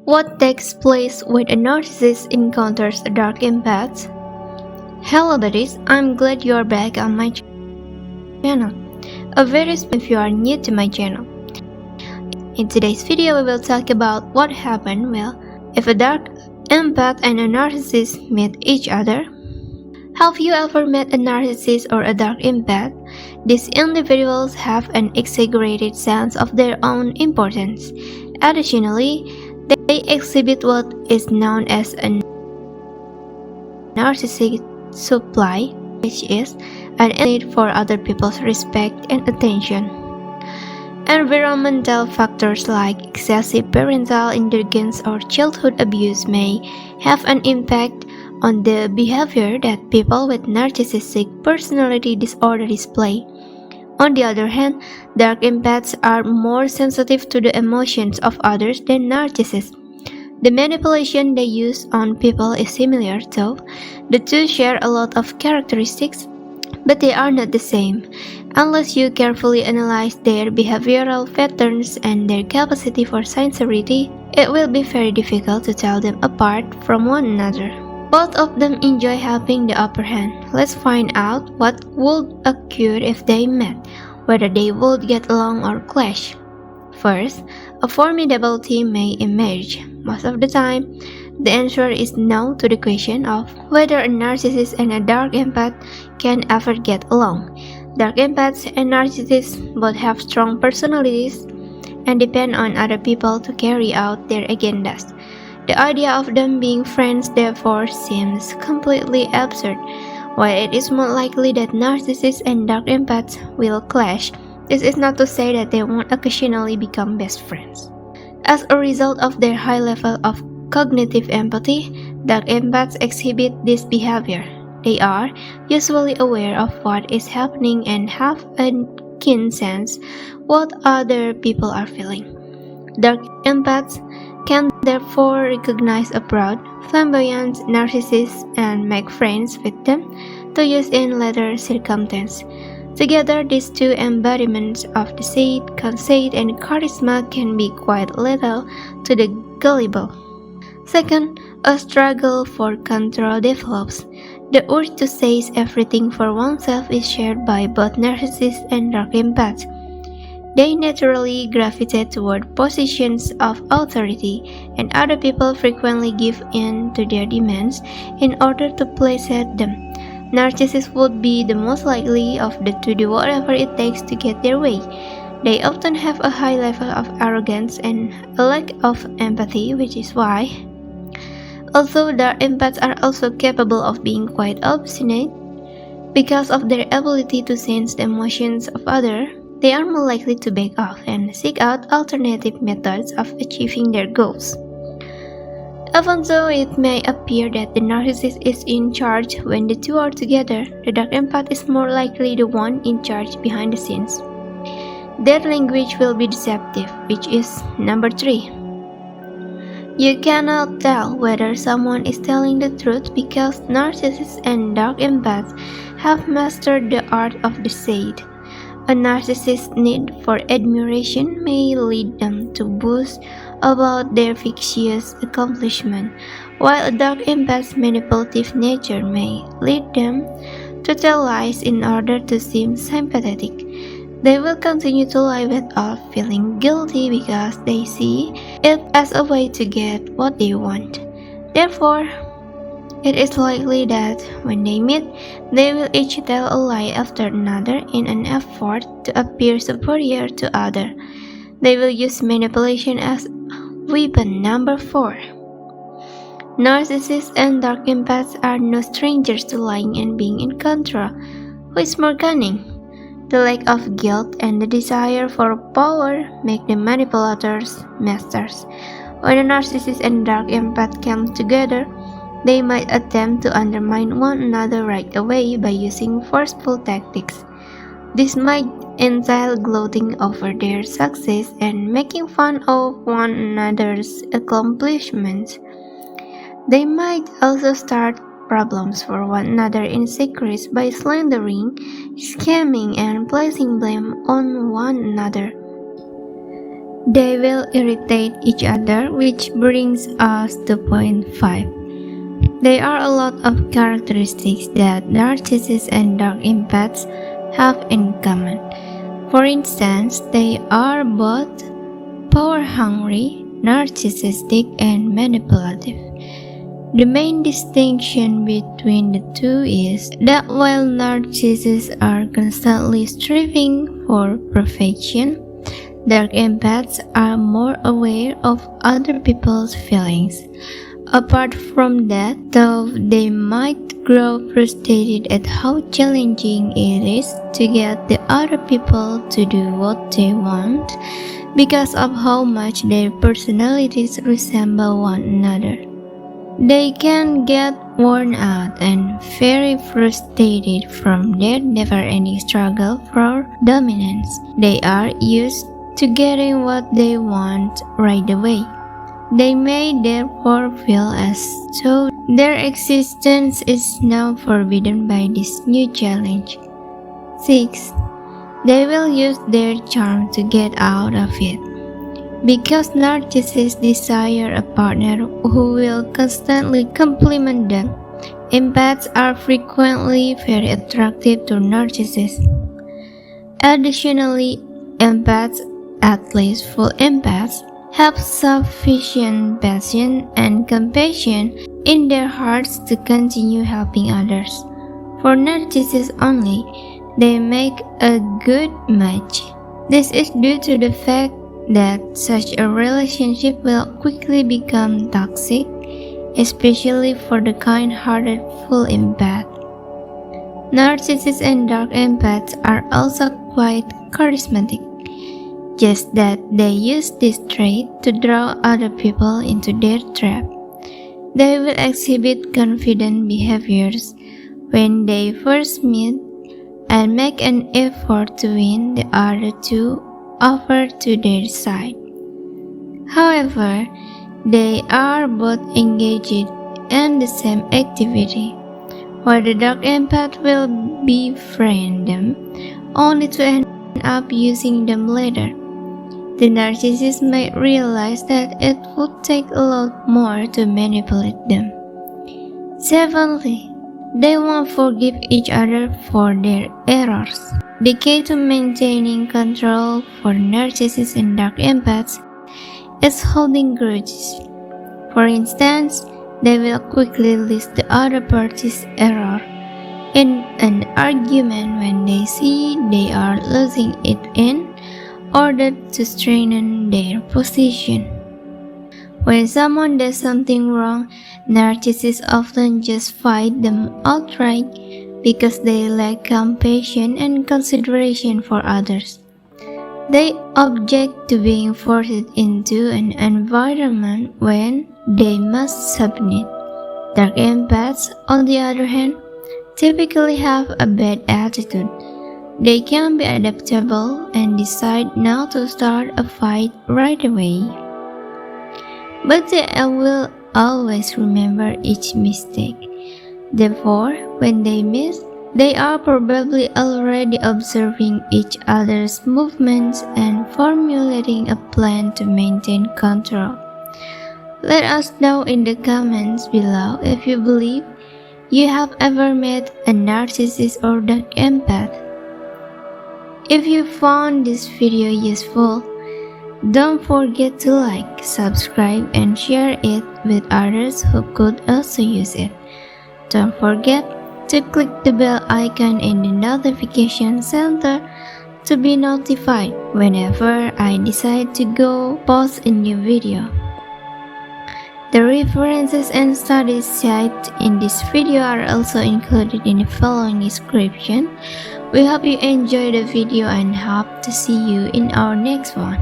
What takes place when a narcissist encounters a dark empath? Hello buddies, I'm glad you're back on my channel. A very special if you are new to my channel. In today's video we will talk about what happened if a dark empath and a narcissist meet each other. Have you ever met a narcissist or a dark empath? These individuals have an exaggerated sense of their own importance. Additionally, they exhibit what is known as a narcissistic supply, which is an need for other people's respect and attention. Environmental factors like excessive parental indulgence or childhood abuse may have an impact on the behavior that people with narcissistic personality disorder display. On the other hand, dark empaths are more sensitive to the emotions of others than narcissists. The manipulation they use on people is similar, though the two share a lot of characteristics, but they are not the same. Unless you carefully analyze their behavioral patterns and their capacity for sincerity, it will be very difficult to tell them apart from one another. Both of them enjoy having the upper hand. Let's find out what would occur if they met, whether they would get along or clash. First, a formidable team may emerge. Most of the time, the answer is no to the question of whether a narcissist and a dark empath can ever get along. Dark empaths and narcissists both have strong personalities and depend on other people to carry out their agendas. The idea of them being friends therefore seems completely absurd. While it is more likely that narcissists and dark empaths will clash, this is not to say that they won't occasionally become best friends. As a result of their high level of cognitive empathy, dark empaths exhibit this behavior. They are usually aware of what is happening and have a keen sense what other people are feeling. Dark empaths can therefore recognize a proud, flamboyant narcissist and make friends with them to use in later circumstances. Together, these two embodiments of deceit, conceit, and charisma can be quite lethal to the gullible. Second, a struggle for control develops. The urge to seize everything for oneself is shared by both narcissists and dark empaths. They naturally gravitate toward positions of authority, and other people frequently give in to their demands in order to placate them. Narcissists would be the most likely of the two to do whatever it takes to get their way. They often have a high level of arrogance and a lack of empathy, which is why, although dark empaths are also capable of being quite obstinate, because of their ability to sense the emotions of others, they are more likely to back off and seek out alternative methods of achieving their goals. Even though it may appear that the narcissist is in charge when the two are together, the dark empath is more likely the one in charge behind the scenes. Their language will be deceptive, which is number 3. You cannot tell whether someone is telling the truth because narcissists and dark empaths have mastered the art of deceit. A narcissist's need for admiration may lead them to boast about their fictitious accomplishment, while a dark empath's manipulative nature may lead them to tell lies in order to seem sympathetic. They will continue to lie without feeling guilty because they see it as a way to get what they want. Therefore, it is likely that when they meet, they will each tell a lie after another in an effort to appear superior to others. They will use manipulation as weapon number 4. Narcissists and dark empaths are no strangers to lying and being in control. Who is more cunning? The lack of guilt and the desire for power make the manipulators masters. When a narcissist and dark empath come together, they might attempt to undermine one another right away by using forceful tactics. This might entail gloating over their success and making fun of one another's accomplishments. They might also start problems for one another in secret by slandering, scamming, and placing blame on one another. They will irritate each other, which brings us to point 5. There are a lot of characteristics that narcissists and dark empaths have in common. For instance, they are both power-hungry, narcissistic, and manipulative. The main distinction between the two is that while narcissists are constantly striving for perfection, dark empaths are more aware of other people's feelings. Apart from that, though they might grow frustrated at how challenging it is to get the other people to do what they want because of how much their personalities resemble one another. They can get worn out and very frustrated from their never-ending struggle for dominance. They are used to getting what they want right away. They may therefore feel as though their existence is now forbidden by this new challenge. 6. They will use their charm to get out of it. Because narcissists desire a partner who will constantly compliment them, empaths are frequently very attractive to narcissists. Additionally, empaths, at least full empaths, have sufficient passion and compassion in their hearts to continue helping others. For narcissists only, they make a good match. This is due to the fact that such a relationship will quickly become toxic, especially for the kind-hearted full empath. Narcissists and dark empaths are also quite charismatic, just that they use this trait to draw other people into their trap. They will exhibit confident behaviors when they first meet and make an effort to win the other two over to their side. However, they are both engaged in the same activity, while the dark empath will befriend them only to end up using them later. The narcissist may realize that it would take a lot more to manipulate them. 7. They won't forgive each other for their errors. The key to maintaining control for narcissists and dark empaths is holding grudges. For instance, they will quickly list the other party's error in an argument when they see they are losing it in order to strengthen their position. When someone does something wrong, narcissists often just fight them outright because they lack compassion and consideration for others. They object to being forced into an environment when they must submit. Dark empaths, on the other hand, typically have a bad attitude. They can be adaptable and decide not to start a fight right away. But they will always remember each mistake. Therefore, when they miss, they are probably already observing each other's movements and formulating a plan to maintain control. Let us know in the comments below if you believe you have ever met a narcissist or dark empath. If you found this video useful, don't forget to like, subscribe, and share it with others who could also use it. Don't forget to click the bell icon in the notification center to be notified whenever I decide to go post a new video. The references and studies cited in this video are also included in the following description. We hope you enjoyed the video and hope to see you in our next one.